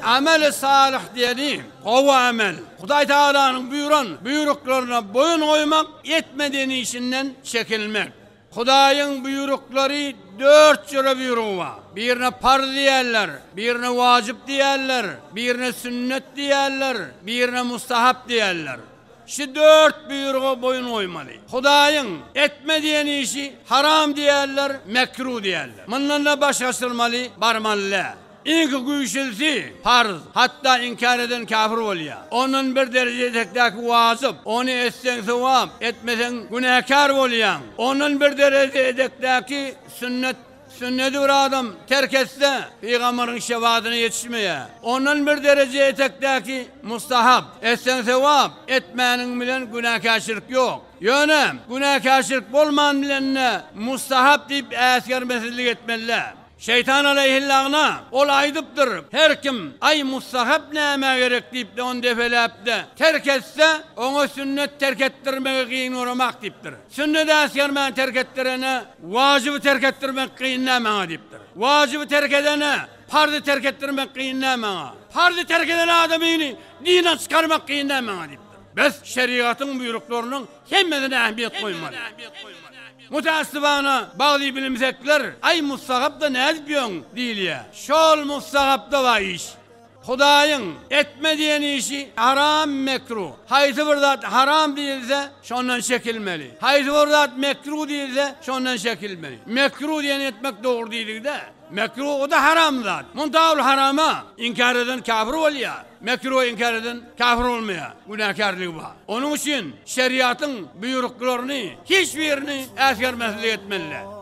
Amel-i salih diyelim, kova amel. Huday Teala'nın buyruklarına boyun koymak, etmediğini işinden çekilmek. Hudayın buyrukları 4 cüre buyruğu var. Birine farz diyerler, birine vacip diyerler, birine sünnet diyerler, birine mustahap diyerler. Şu 4 buyruğa boyun koymalı. Hudayın etmediğini işi haram diyerler, mekruh diyerler. Bunlarla başkasılmalı, barmalı. İlk güçlüsü farz, hatta inkar eden kafir oluyor. Onun bir derecedeki vacip, onu etsen sevap, etmesen günahkar oluyor. Onun bir derecedeki sünneti bir adam terk etse Peygamberin şefaatine yetişmeye. Onun bir derecedeki mustahap, etsen sevap, etmeyenin bilen günahkarşılık yok. Yönem, günahkarşılık olmayan bilenine mustahap deyip askermesizlik etmeliler. Şeytan aleyhillâhına ol aydıptır. Her kim ay mustahap neyme gerek deyip de on defelep de terk etse ona sünnet terk ettirmeye kıyın uğramak deyiptir. Sünnet askermen terk ettirene vacibi terk ettirmek kıyın neyme deyiptir. Vacibi terk edene farzı terk ettirmek kıyın neyme. Farzı terk edene adamını dine çıkarmak kıyın neyme deyiptir. Biz şeriatın buyruklarının hemmesine ehemmiyet koymalı. Mutasibana bağlı bilimsekler ay mustahap da ne yapıyorsun değil ya. Şol mustahap da var iş. Hudayın etmediğin işi haram mekruh. Haydi burada haram değilse şondan çekilmeli. Haydi burada mekruh değilse şondan çekilmeli. Mekruh diyen etmek doğru değil de. Mekruh o da haram zat. Muntahul harama inkar eden kafir oluyor. Mekruh inkar eden kafir olmuyor. Günahkarlığı var. Onun için şeriatın buyruklarını hiçbirini askermesizlik etmeliler.